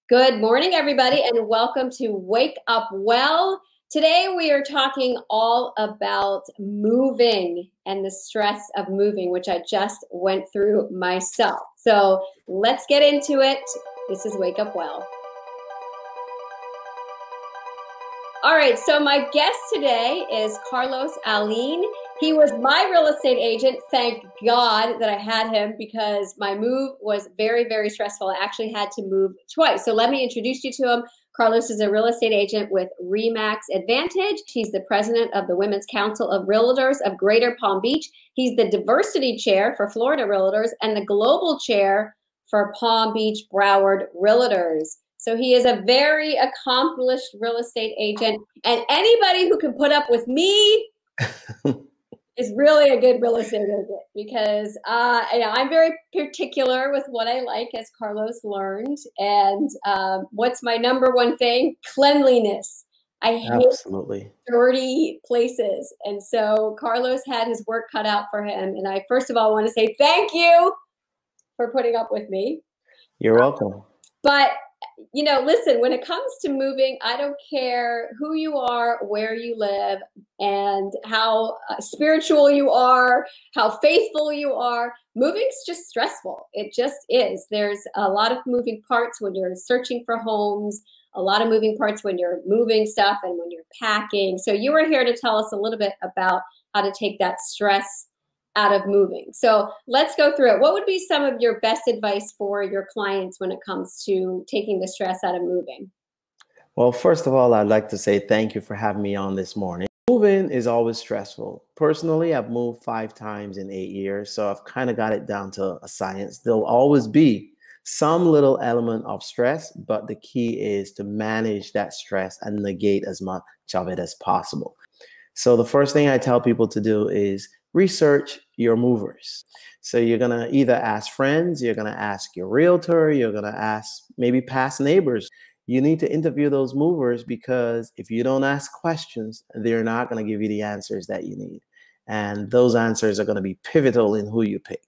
Good morning, everybody, and welcome to Wake Up Well. Today, we are talking all about moving and the stress of moving, which I just went through myself. So let's get into it. This is Wake Up Well. All right, so my guest today is Carlos Allin. He was my real estate agent. Thank God that I had him because my move was very, very stressful. I actually had to move twice. So let me introduce you to him. Carlos is a real estate agent with Remax Advantage. He's the president of the Women's Council of Realtors of Greater Palm Beach. He's the diversity chair for Florida Realtors and the global chair for Palm Beach Broward Realtors. So he is a very accomplished real estate agent, and anybody who can put up with me is really a good real estate agent because I'm very particular with what I like, as Carlos learned. And what's my number one thing? Cleanliness. I hate dirty places. And so Carlos had his work cut out for him. And I, first of all, want to say thank you for putting up with me. You're welcome. But you know, listen, when it comes to moving, I don't care who you are, where you live, and how spiritual you are, how faithful you are. Moving's just stressful. It just is. There's a lot of moving parts when you're searching for homes, a lot of moving parts when you're moving stuff and when you're packing. So you are here to tell us a little bit about how to take that stress out of moving. So let's go through it. What would be some of your best advice for your clients when it comes to taking the stress out of moving? Well, first of all, I'd like to say thank you for having me on this morning. Moving is always stressful. Personally, I've moved 5 times in 8 years, so I've kind of got it down to a science. There'll always be some little element of stress, but the key is to manage that stress and negate as much of it as possible. So the first thing I tell people to do is research your movers. So you're going to either ask friends, you're going to ask your realtor, you're going to ask maybe past neighbors. You need to interview those movers because if you don't ask questions, they're not going to give you the answers that you need. And those answers are going to be pivotal in who you pick.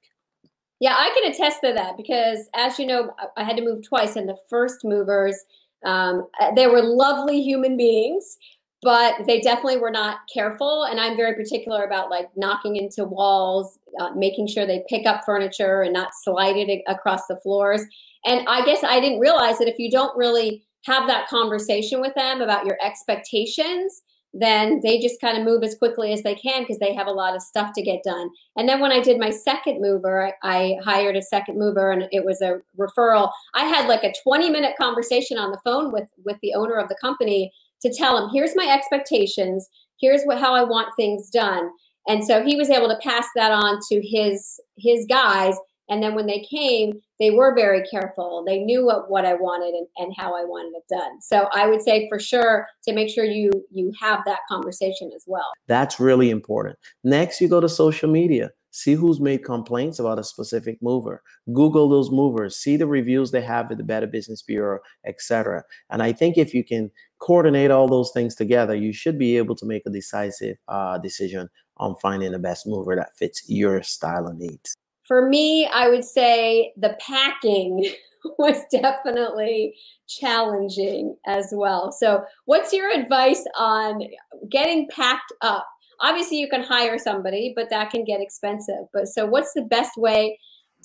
Yeah, I can attest to that because, as you know, I had to move twice, and the first movers, they were lovely human beings, but they definitely were not careful. And I'm very particular about like knocking into walls, making sure they pick up furniture and not slide it across the floors. And I guess I didn't realize that if you don't really have that conversation with them about your expectations, then they just kind of move as quickly as they can because they have a lot of stuff to get done. And then when I did my second mover, I hired a second mover and it was a referral. I had like a 20-minute conversation on the phone with the owner of the company to tell him, here's my expectations, here's how I want things done. And so he was able to pass that on to his guys. And then when they came, they were very careful. They knew what I wanted and how I wanted it done. So I would say for sure to make sure you have that conversation as well. That's really important. Next, you go to social media. See who's made complaints about a specific mover. Google those movers. See the reviews they have at the Better Business Bureau, etc. And I think if you can coordinate all those things together, you should be able to make a decisive decision on finding the best mover that fits your style and needs. For me, I would say the packing was definitely challenging as well. So what's your advice on getting packed up? Obviously, you can hire somebody, but that can get expensive. But so what's the best way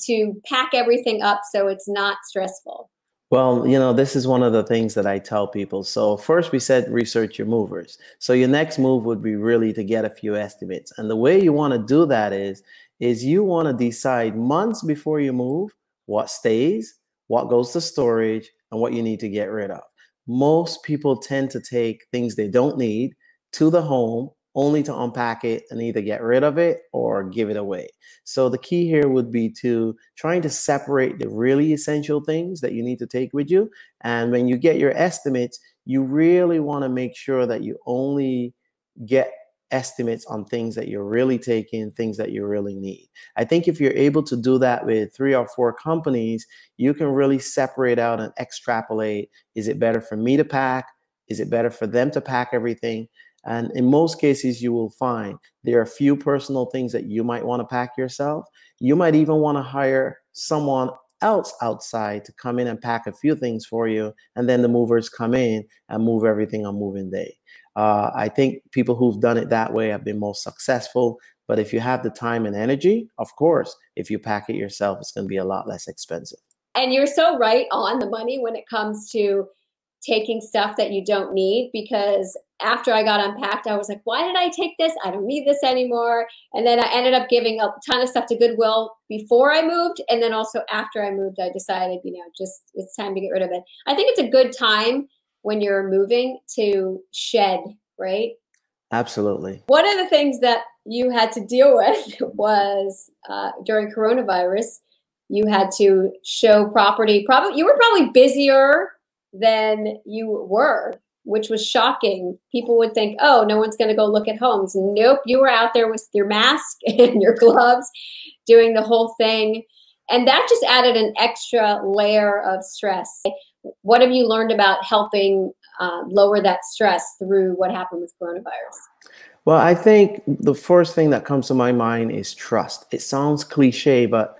to pack everything up so it's not stressful? Well, you know, this is one of the things that I tell people. So first we said research your movers. So your next move would be really to get a few estimates. And the way you want to do that is you want to decide months before you move what stays, what goes to storage, and what you need to get rid of. Most people tend to take things they don't need to the home only to unpack it and either get rid of it or give it away. So the key here would be to trying to separate the really essential things that you need to take with you. And when you get your estimates, you really want to make sure that you only get estimates on things that you're really taking, things that you really need. I think if you're able to do that with 3 or 4 companies, you can really separate out and extrapolate. Is it better for me to pack? Is it better for them to pack everything? And in most cases, you will find there are a few personal things that you might want to pack yourself. You might even want to hire someone else outside to come in and pack a few things for you, and then the movers come in and move everything on moving day. I think people who've done it that way have been most successful. But if you have the time and energy, of course, if you pack it yourself, it's going to be a lot less expensive. And you're so right on the money when it comes to taking stuff that you don't need, because after I got unpacked, I was like, why did I take this? I don't need this anymore. And then I ended up giving a ton of stuff to Goodwill before I moved. And then also after I moved, I decided, just it's time to get rid of it. I think it's a good time when you're moving to shed, right? Absolutely. One of the things that you had to deal with was during coronavirus, you had to show property. You were probably busier than you were, which was shocking. People would think, oh, no one's going to go look at homes. Nope, you were out there with your mask and your gloves doing the whole thing. And that just added an extra layer of stress. What have you learned about helping lower that stress through what happened with coronavirus? Well, I think the first thing that comes to my mind is trust. It sounds cliche, but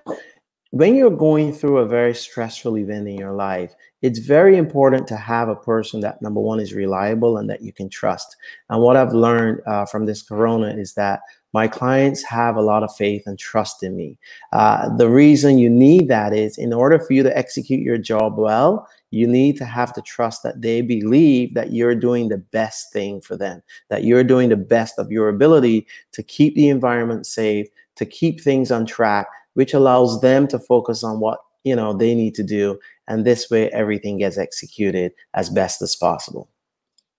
when you're going through a very stressful event in your life, it's very important to have a person that, number one, is reliable and that you can trust. And what I've learned from this corona is that my clients have a lot of faith and trust in me. The reason you need that is, in order for you to execute your job well, you need to have the trust that they believe that you're doing the best thing for them, that you're doing the best of your ability to keep the environment safe, to keep things on track, which allows them to focus on what they need to do. And this way, everything gets executed as best as possible.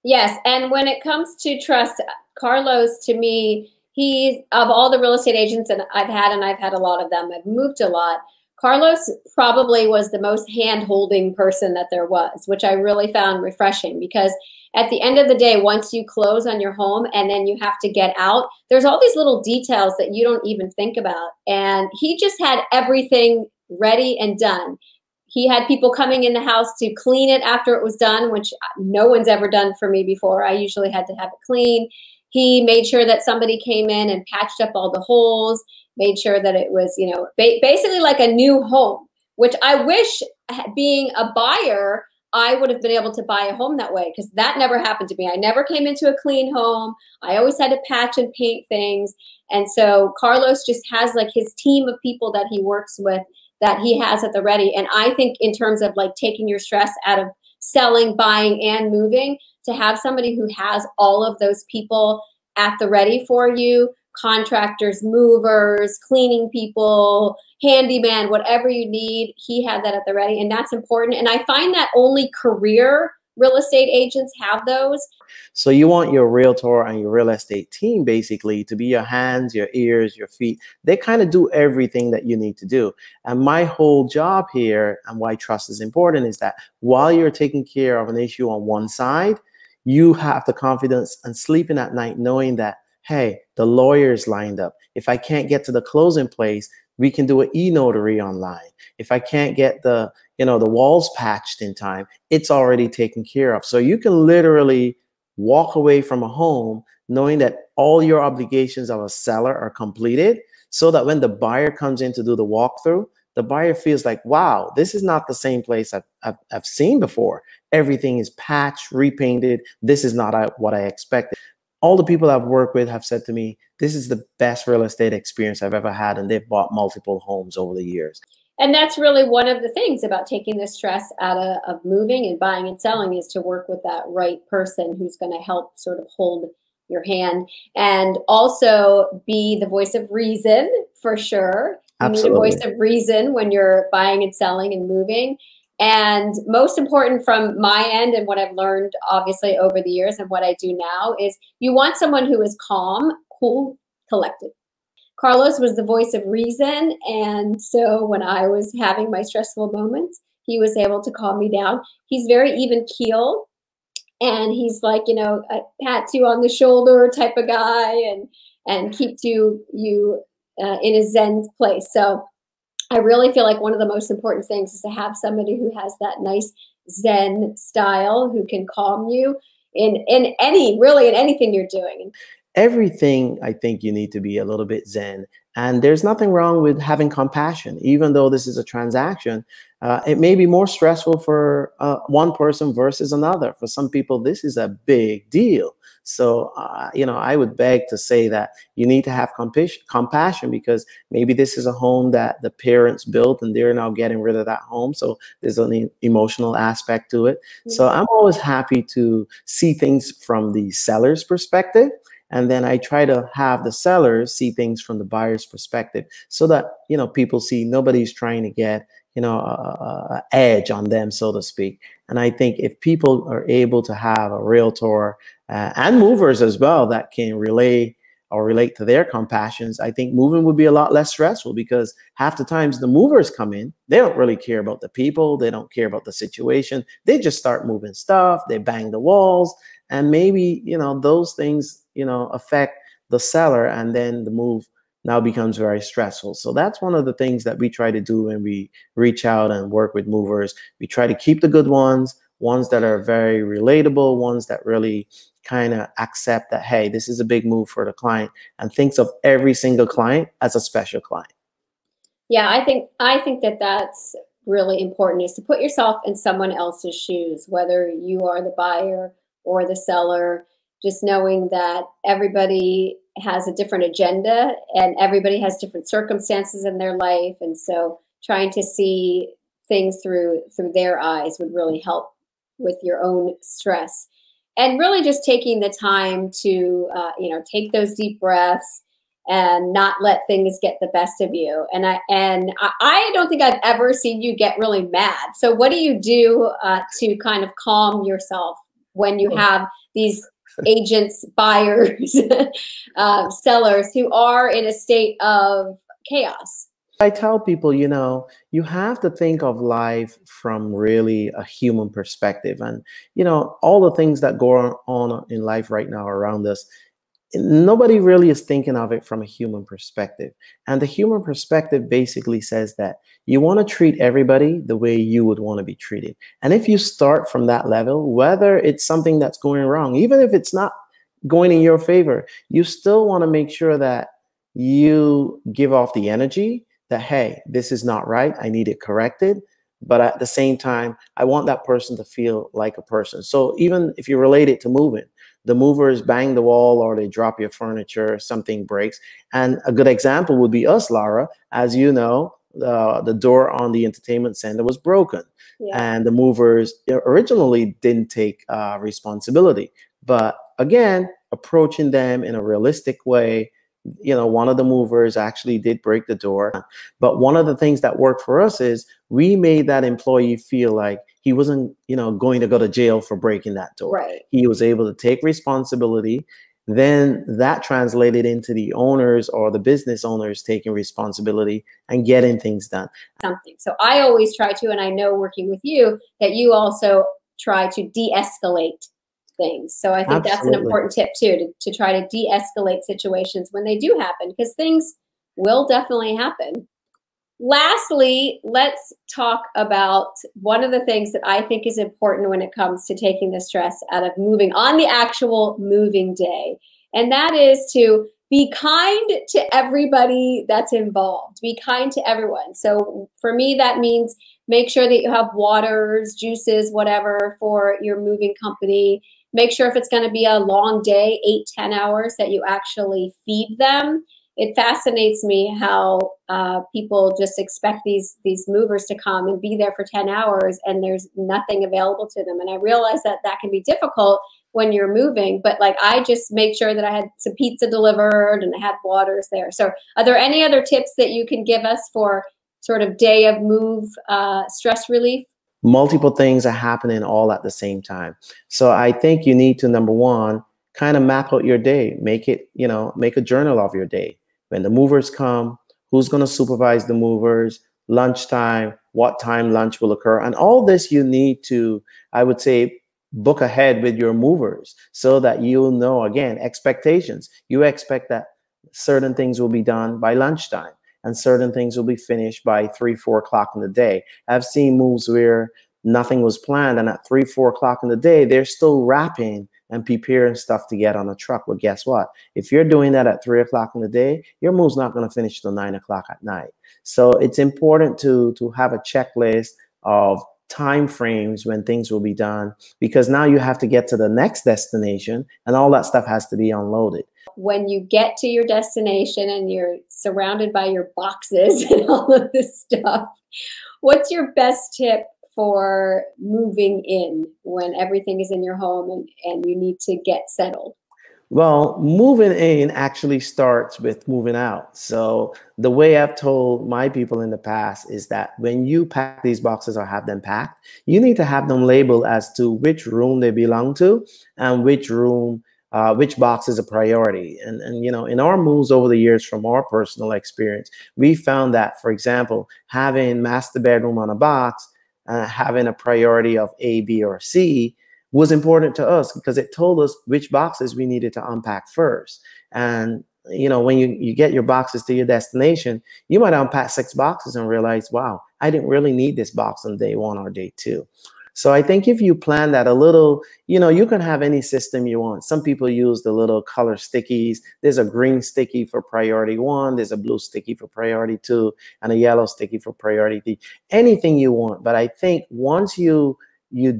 Yes. And when it comes to trust, Carlos, to me, he, of all the real estate agents and I've had a lot of them, I've moved a lot, Carlos probably was the most hand-holding person that there was, which I really found refreshing, because at the end of the day, once you close on your home and then you have to get out, there's all these little details that you don't even think about. And he just had everything ready and done. He had people coming in the house to clean it after it was done, which no one's ever done for me before. I usually had to have it clean. He made sure that somebody came in and patched up all the holes, made sure that it was, basically like a new home, which I wish, being a buyer, I would have been able to buy a home that way, because that never happened to me. I never came into a clean home. I always had to patch and paint things. And so Carlos just has like his team of people that he works with that he has at the ready. And I think in terms of like taking your stress out of selling, buying, and moving, to have somebody who has all of those people at the ready for you, contractors, movers, cleaning people, handyman, whatever you need, he had that at the ready. And that's important. And I find that only career real estate agents have those. So you want your realtor and your real estate team basically to be your hands, your ears, your feet. They kind of do everything that you need to do. And my whole job here, and why trust is important, is that while you're taking care of an issue on one side, you have the confidence and sleeping at night knowing that, hey, the lawyer's lined up. If I can't get to the closing place, we can do an e-notary online. If I can't get the walls patched in time, it's already taken care of. So you can literally walk away from a home knowing that all your obligations of a seller are completed, so that when the buyer comes in to do the walkthrough, the buyer feels like, wow, this is not the same place I've seen before. Everything is patched, repainted. This is not what I expected. All the people I've worked with have said to me, this is the best real estate experience I've ever had, and they've bought multiple homes over the years. And that's really one of the things about taking the stress out of moving and buying and selling, is to work with that right person who's going to help sort of hold your hand, and also be the voice of reason, for sure. You Absolutely. need a voice of reason when you're buying and selling and moving. And most important from my end, and what I've learned obviously over the years and what I do now, is you want someone who is calm, cool, collected. Carlos was the voice of reason. And so when I was having my stressful moments, he was able to calm me down. He's very even keel. And he's like, a pat you on the shoulder type of guy, and keeps you in a zen place. So I really feel like one of the most important things is to have somebody who has that nice zen style, who can calm you in anything you're doing. Everything, I think you need to be a little bit zen. And there's nothing wrong with having compassion, even though this is a transaction. It may be more stressful for one person versus another. For some people, this is a big deal. So, I would beg to say that you need to have compassion, because maybe this is a home that the parents built and they're now getting rid of that home. So there's an emotional aspect to it. So I'm always happy to see things from the seller's perspective. And then I try to have the sellers see things from the buyer's perspective, so that, people see nobody's trying to get, a edge on them, so to speak. And I think if people are able to have a realtor and movers as well that can relate to their compassions, I think moving would be a lot less stressful, because half the times the movers come in, they don't really care about the people, they don't care about the situation, they just start moving stuff, they bang the walls, and maybe, those things, affect the seller, and then the move now becomes very stressful. So that's one of the things that we try to do when we reach out and work with movers. We try to keep the good ones that are very relatable, ones that really kind of accept that, hey, this is a big move for the client, and thinks of every single client as a special client. Yeah, I think that that's really important, is to put yourself in someone else's shoes, whether you are the buyer or the seller, just knowing that everybody has a different agenda and everybody has different circumstances in their life. And so trying to see things through their eyes would really help with your own stress. And really just taking the time to, take those deep breaths and not let things get the best of you. And I don't think I've ever seen you get really mad. So what do you do to kind of calm yourself when you have these agents, buyers, sellers who are in a state of chaos? I tell people, you have to think of life from really a human perspective. And, all the things that go on in life right now around us, nobody really is thinking of it from a human perspective. And the human perspective basically says that you want to treat everybody the way you would want to be treated. And if you start from that level, whether it's something that's going wrong, even if it's not going in your favor, you still want to make sure that you give off the energy that, hey, this is not right, I need it corrected. But at the same time, I want that person to feel like a person. So even if you relate it to moving, the movers bang the wall or they drop your furniture, something breaks. And a good example would be us, Lara. As you know, the door on the entertainment center was broken. Yeah. And the movers originally didn't take responsibility. But again, approaching them in a realistic way, one of the movers actually did break the door. But one of the things that worked for us is we made that employee feel like he wasn't, going to go to jail for breaking that door. Right. He was able to take responsibility. Then that translated into the owners or the business owners taking responsibility and getting things done. So I always try to, and I know working with you, that you also try to de-escalate things. So I think that's an important tip too, to try to de-escalate situations when they do happen, because things will definitely happen. Lastly, let's talk about one of the things that I think is important when it comes to taking the stress out of moving on the actual moving day. And that is to be kind to everybody that's involved. Be kind to everyone. So for me, that means make sure that you have waters, juices, whatever for your moving company. Make sure if it's going to be a long day, 8-10 hours, that you actually feed them. It fascinates me how people just expect these movers to come and be there for 10 hours and there's nothing available to them. And I realize that that can be difficult when you're moving, but like I just made sure that I had some pizza delivered and I had waters there. So are there any other tips that you can give us for sort of day of move stress relief? Multiple things are happening all at the same time. So I think you need to, number one, kind of map out your day. Make it, make a journal of your day. When the movers come, who's going to supervise the movers, lunchtime, what time lunch will occur. And all this you need to, I would say, book ahead with your movers so that you'll know, again, expectations. You expect that certain things will be done by lunchtime and certain things will be finished by 3-4 o'clock in the day. I've seen moves where nothing was planned, and at 3, 4 o'clock in the day, they're still wrapping and preparing stuff to get on a truck. Well, guess what? If you're doing that at 3 o'clock in the day, your move's not going to finish till 9 o'clock at night. So it's important to have a checklist of time frames when things will be done, because now you have to get to the next destination and all that stuff has to be unloaded. When you get to your destination and you're surrounded by your boxes and all of this stuff, what's your best tip for moving in when everything is in your home and you need to get settled? Well, moving in actually starts with moving out. So the way I've told my people in the past is that when you pack these boxes or have them packed, you need to have them labeled as to which room they belong to and which room, which box is a priority. And you know, in our moves over the years, from our personal experience, we found that, for example, having master bedroom on a box, having a priority of A, B, or C was important to us because it told us which boxes we needed to unpack first. And you know, when you get your boxes to your destination, you might unpack 6 boxes and realize, wow, I didn't really need this box on day 1 or day 2. So I think if you plan that a little, you know, you can have any system you want. Some people use the little color stickies. There's a green sticky for priority 1, there's a blue sticky for priority 2, and a yellow sticky for priority 3. Anything you want. But I think once you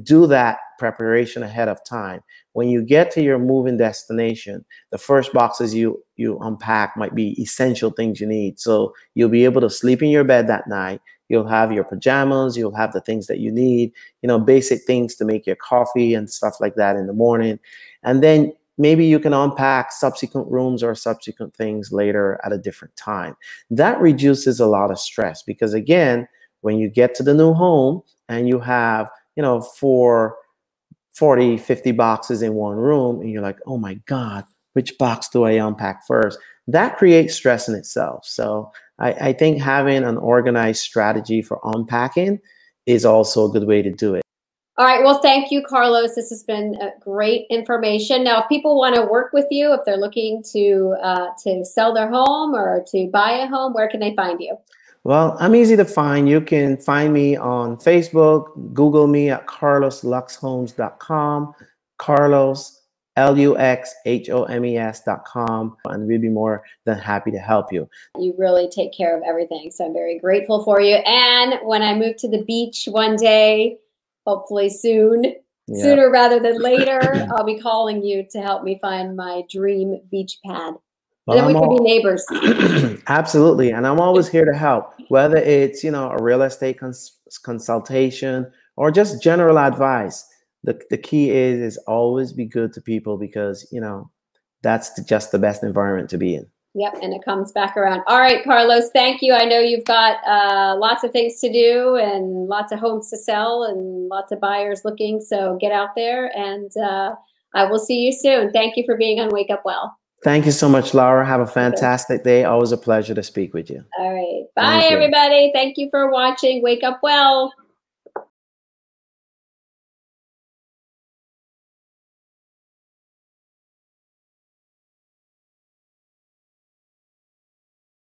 do that preparation ahead of time, when you get to your moving destination, the first boxes you unpack might be essential things you need. So you'll be able to sleep in your bed that night. You'll have your pajamas, you'll have the things that you need, you know, basic things to make your coffee and stuff like that in the morning. And then maybe you can unpack subsequent rooms or subsequent things later at a different time. That reduces a lot of stress because, again, when you get to the new home and you have, you know, 40, 50 boxes in one room, and you're like, oh my God, which box do I unpack first? That creates stress in itself. So I think having an organized strategy for unpacking is also a good way to do it. All right. Well, thank you, Carlos. This has been great information. Now, if people want to work with you, if they're looking to sell their home or to buy a home, where can they find you? Well, I'm easy to find. You can find me on Facebook. Google me at carlosluxhomes.com. Carlos, LUXHOMES.com, and we'd be more than happy to help you. You really take care of everything, so I'm very grateful for you. And when I move to the beach one day, hopefully soon, sooner rather than later, I'll be calling you to help me find my dream beach pad. And then we can be neighbors. Absolutely. And I'm always here to help, whether it's, you know, a real estate consultation or just general advice. The key is always be good to people because, you know, that's just the best environment to be in. Yep. And it comes back around. All right, Carlos, thank you. I know you've got lots of things to do and lots of homes to sell and lots of buyers looking. So get out there and I will see you soon. Thank you for being on Wake Up Well. Thank you so much, Laura. Have a fantastic day. Always a pleasure to speak with you. All right. Bye, everybody. Thank you for watching Wake Up Well.